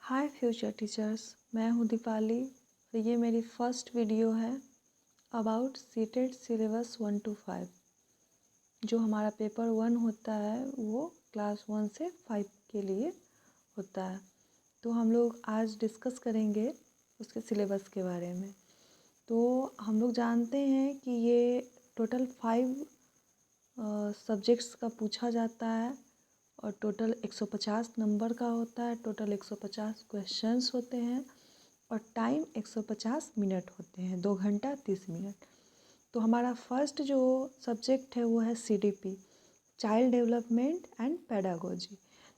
हाय future teachers, मैं हूँ दीपाली और ये मेरी फर्स्ट वीडियो है अबाउट सीटेट सिलेबस 1 to 5। जो हमारा पेपर 1 होता है वो क्लास 1 से 5 के लिए होता है। तो हम लोग आज डिस्कस करेंगे उसके सिलेबस के बारे में। तो हम लोग जानते हैं कि ये टोटल 5 सब्जेक्ट्स का पूछा जाता है और टोटल 150 नंबर का होता है। टोटल 150 क्वेश्चंस होते हैं और टाइम 150 मिनट होते हैं, 2 घंटा 30 मिनट। तो हमारा फर्स्ट जो सब्जेक्ट है वो है CDP, child development and pedagogy.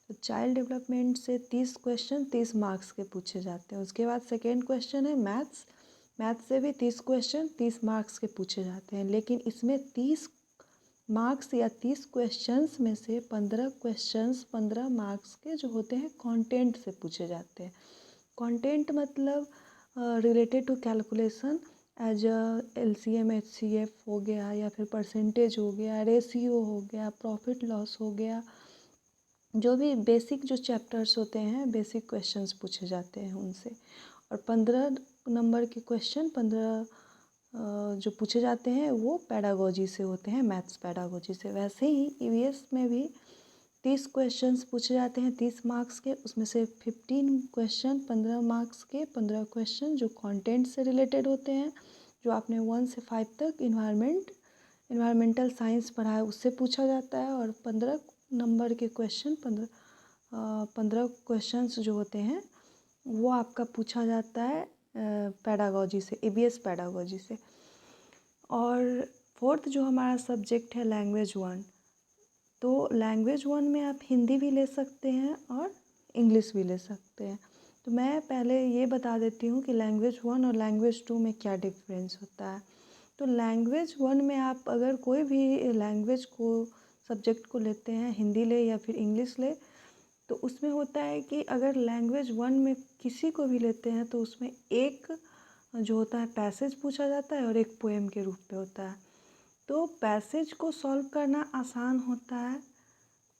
तो चाइल्ड डेवलपमेंट से 30 क्वेश्चन 30 मार्क्स के पूछे जाते हैं। उसके बाद सेकेंड क्वेश्चन है मैथ्स से भी 30 क्वेश्चन 30 मार्क्स के पूछे जाते हैं। लेकिन इसमें 30 मार्क्स या 30 क्वेश्चंस में से 15 क्वेश्चंस 15 मार्क्स के जो होते हैं कंटेंट से पूछे जाते हैं। कंटेंट मतलब related to calculation as LCM HCF हो गया, या फिर परसेंटेज हो गया, रेशियो हो गया, प्रॉफिट लॉस हो गया। जो भी बेसिक जो चैप्टर्स होते हैं, बेसिक क्वेश्चंस पूछे जाते हैं उनसे। और 15 नंबर के क्वेश्चन 15 जो पूछे जाते हैं वो पेडागोजी से होते हैं, मैथ्स पेडागोजी से। वैसे ही EVS में भी 30 क्वेश्चंस पूछे जाते हैं 30 मार्क्स के। उसमें से 15 क्वेश्चन 15 मार्क्स के, 15 क्वेश्चन जो कंटेंट से रिलेटेड होते हैं, जो आपने 1 से 5 तक इन्वायरमेंटल साइंस पढ़ा है उससे पूछा जाता है। और 15 नंबर के क्वेश्चन 15 क्वेश्चंस जो होते हैं वो आपका पूछा जाता है पेडागोजी से, EVS पेडागोजी से। और फोर्थ जो हमारा सब्जेक्ट है लैंग्वेज 1। तो लैंग्वेज 1 में आप हिंदी भी ले सकते हैं और इंग्लिश भी ले सकते हैं। तो मैं पहले ये बता देती हूँ कि लैंग्वेज 1 और लैंग्वेज 2 में क्या डिफरेंस होता है। तो लैंग्वेज 1 में आप अगर कोई भी लैंग्वेज को सब्जेक्ट को लेते हैं, हिंदी ले या फिर इंग्लिश ले, तो उसमें होता है कि अगर लैंग्वेज 1 में किसी को भी लेते हैं तो उसमें एक जो होता है पैसेज पूछा जाता है और एक पोएम के रूप में होता है। तो पैसेज को सॉल्व करना आसान होता है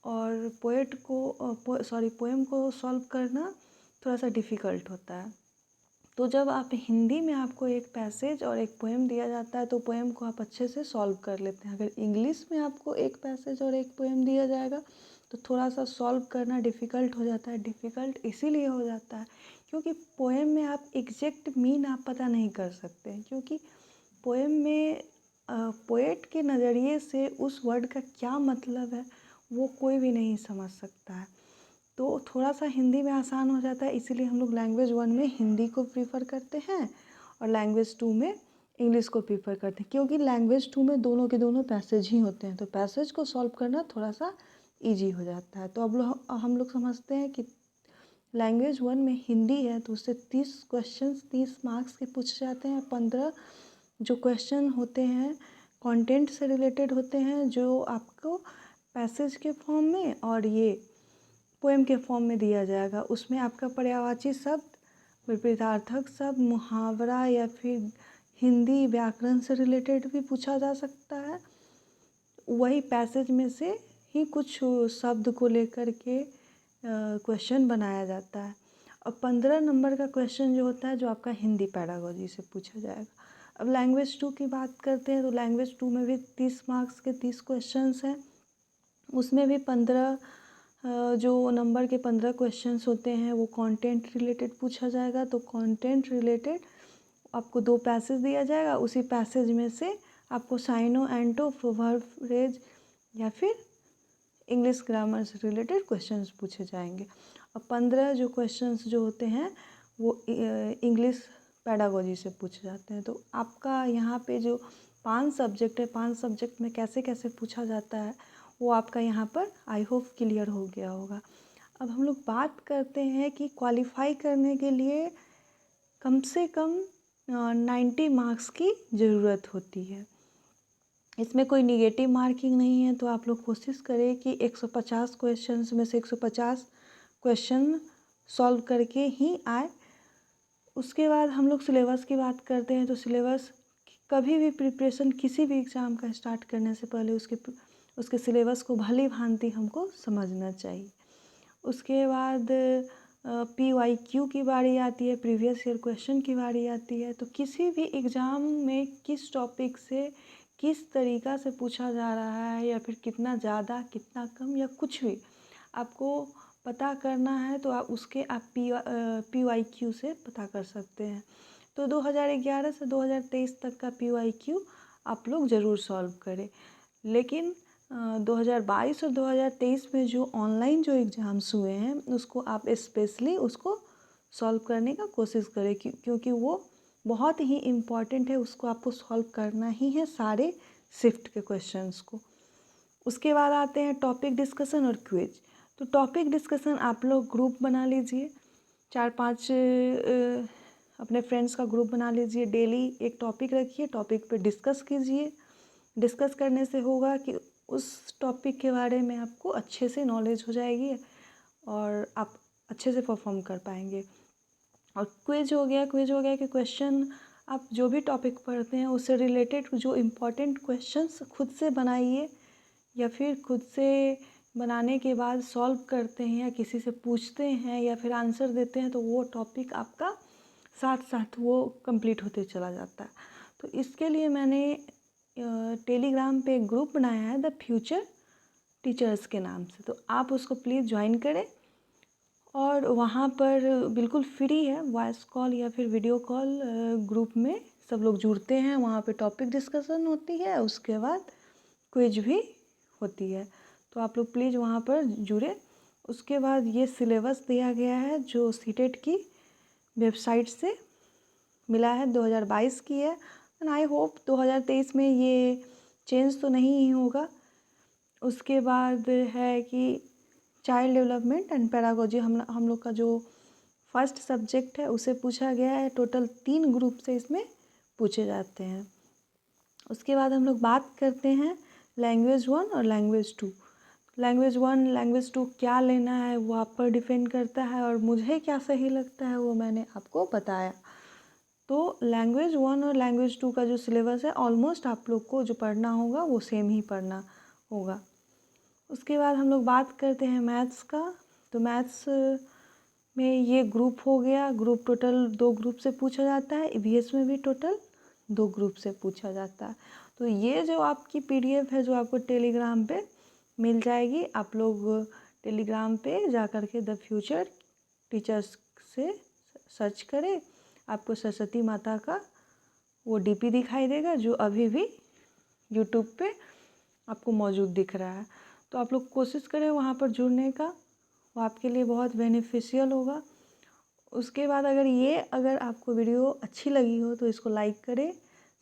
और पोएम को सॉल्व करना थोड़ा सा डिफ़िकल्ट होता है। तो जब आप हिंदी में आपको एक पैसेज और एक पोएम दिया जाता है तो पोएम को आप अच्छे से सॉल्व कर लेते हैं। अगर इंग्लिश में आपको एक पैसेज और एक पोएम दिया जाएगा तो थोड़ा सा सॉल्व करना डिफ़िकल्ट हो जाता है। डिफ़िकल्ट इसीलिए हो जाता है क्योंकि पोएम में आप एग्जैक्ट मीन आप पता नहीं कर सकते हैं, क्योंकि पोएम में पोएट के नज़रिए से उस वर्ड का क्या मतलब है वो कोई भी नहीं समझ सकता है। तो थोड़ा सा हिंदी में आसान हो जाता है, इसीलिए हम लोग लैंग्वेज 1 में हिंदी को प्रीफर करते हैं और लैंग्वेज 2 में इंग्लिश को प्रीफर करते हैं, क्योंकि लैंग्वेज 2 में दोनों के दोनों पैसेज ही होते हैं। तो पैसेज को सॉल्व करना थोड़ा सा ईजी हो जाता है। तो अब हम लोग समझते हैं कि लैंग्वेज 1 में हिंदी है तो उससे 30 क्वेश्चन 30 मार्क्स के पूछे जाते हैं। 15 जो क्वेश्चन होते हैं कंटेंट से रिलेटेड होते हैं, जो आपको पैसेज के फॉर्म में और ये पोएम के फॉर्म में दिया जाएगा। उसमें आपका पर्यायवाची शब्द, विपरीतार्थक शब्द, मुहावरा या फिर हिंदी व्याकरण से रिलेटेड भी पूछा जा सकता है। वही पैसेज में से ही कुछ शब्द को लेकर के क्वेश्चन बनाया जाता है। और 15 नंबर का क्वेश्चन जो होता है जो आपका हिंदी पेडागोजी से पूछा जाएगा। अब लैंग्वेज 2 की बात करते हैं तो लैंग्वेज 2 में भी 30 मार्क्स के 30 क्वेश्चंस हैं। उसमें भी 15 जो नंबर के 15 क्वेश्चंस होते हैं वो कंटेंट रिलेटेड पूछा जाएगा। तो कंटेंट रिलेटेड आपको 2 पैसेज दिया जाएगा, उसी पैसेज में से आपको साइनो एंटो प्रोवर्ब फ्रेज या फिर इंग्लिश ग्रामर से रिलेटेड क्वेश्चंस पूछे जाएंगे। और 15 जो क्वेश्चंस जो होते हैं वो इंग्लिश पेडागोजी से पूछे जाते हैं। तो आपका यहाँ पे जो 5 सब्जेक्ट है, 5 सब्जेक्ट में कैसे कैसे पूछा जाता है वो आपका यहाँ पर आई होप क्लियर हो गया होगा। अब हम लोग बात करते हैं कि क्वालिफाई करने के लिए कम से कम 90 मार्क्स की ज़रूरत होती है। इसमें कोई निगेटिव मार्किंग नहीं है। तो आप लोग कोशिश करें कि 150 क्वेश्चंस में से 150 क्वेश्चन सॉल्व करके ही आए। उसके बाद हम लोग सिलेबस की बात करते हैं। तो सिलेबस कभी भी प्रिपरेशन किसी भी एग्ज़ाम का स्टार्ट करने से पहले उसके सिलेबस को भली भांति हमको समझना चाहिए। उसके बाद PYQ की बारी आती है, प्रीवियस ईयर क्वेश्चन की बारी आती है। तो किसी भी एग्ज़ाम में किस टॉपिक से किस तरीक़ा से पूछा जा रहा है या फिर कितना ज़्यादा कितना कम या कुछ भी आपको पता करना है तो आप उसके आप PYQ से पता कर सकते हैं। तो 2011 से 2023 तक का PYQ आप लोग ज़रूर सॉल्व करें। लेकिन 2022 और 2023 में जो ऑनलाइन जो एग्ज़ाम्स हुए हैं उसको आप स्पेशली उसको सॉल्व करने का कोशिश करें क्योंकि वो बहुत ही इम्पॉर्टेंट है, उसको आपको सॉल्व करना ही है सारे शिफ्ट के क्वेश्चंस को। उसके बाद आते हैं टॉपिक डिस्कशन और क्विज। तो टॉपिक डिस्कशन आप लोग ग्रुप बना लीजिए, 4-5 अपने फ्रेंड्स का ग्रुप बना लीजिए, डेली एक टॉपिक रखिए, टॉपिक पे डिस्कस कीजिए। डिस्कस करने से होगा कि उस टॉपिक के बारे में आपको अच्छे से नॉलेज हो जाएगी और आप अच्छे से परफॉर्म कर पाएंगे। और क्विज हो गया कि क्वेश्चन आप जो भी टॉपिक पढ़ते हैं उससे रिलेटेड जो इम्पोर्टेंट क्वेश्चंस खुद से बनाइए या फिर खुद से बनाने के बाद सॉल्व करते हैं या किसी से पूछते हैं या फिर आंसर देते हैं तो वो टॉपिक आपका साथ साथ वो कंप्लीट होते चला जाता है। तो इसके लिए मैंने टेलीग्राम पे एक ग्रुप बनाया है द फ्यूचर टीचर्स के नाम से, तो आप उसको प्लीज़ ज्वाइन करें। और वहाँ पर बिल्कुल फ्री है, वॉइस कॉल या फिर वीडियो कॉल ग्रुप में सब लोग जुड़ते हैं, वहाँ पे टॉपिक डिस्कशन होती है, उसके बाद क्विज भी होती है। तो आप लोग प्लीज़ वहाँ पर जुड़े। उसके बाद ये सिलेबस दिया गया है जो सीटेट की वेबसाइट से मिला है, 2022 की है एंड आई होप 2023 में ये चेंज तो नहीं ही होगा। उसके बाद है कि चाइल्ड डेवलपमेंट एंड पैरागोजी हम लोग का जो फर्स्ट सब्जेक्ट है उसे पूछा गया है। टोटल 3 ग्रुप से इसमें पूछे जाते हैं। उसके बाद हम लोग बात करते हैं लैंग्वेज 1 और लैंग्वेज 2। लैंग्वेज 1 लैंग्वेज 2 क्या लेना है वो आप पर डिपेंड करता है और मुझे क्या सही लगता है वो मैंने आपको बताया। तो लैंग्वेज 1 और लैंग्वेज 2 का जो सिलेबस है ऑलमोस्ट आप लोग को जो पढ़ना होगा वो सेम ही पढ़ना होगा। उसके बाद हम लोग बात करते हैं मैथ्स का। तो मैथ्स में ये ग्रुप हो गया, ग्रुप टोटल 2 ग्रुप से पूछा जाता है, ईवीएस में भी टोटल 2 ग्रुप से पूछा जाता है। तो ये जो आपकी PDF है जो आपको टेलीग्राम पे मिल जाएगी, आप लोग टेलीग्राम पे जा कर के द फ्यूचर टीचर्स से सर्च करें, आपको सरस्वती माता का वो DP दिखाई देगा जो अभी भी यूट्यूब पे आपको मौजूद दिख रहा है। तो आप लोग कोशिश करें वहाँ पर जुड़ने का, वो आपके लिए बहुत बेनिफिशियल होगा। उसके बाद अगर आपको वीडियो अच्छी लगी हो तो इसको लाइक करें,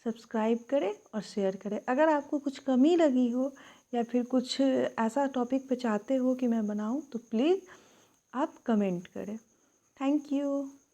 सब्सक्राइब करें और शेयर करें। अगर आपको कुछ कमी लगी हो या फिर कुछ ऐसा टॉपिक पे चाहते हो कि मैं बनाऊं तो प्लीज़ आप कमेंट करें। Thank you.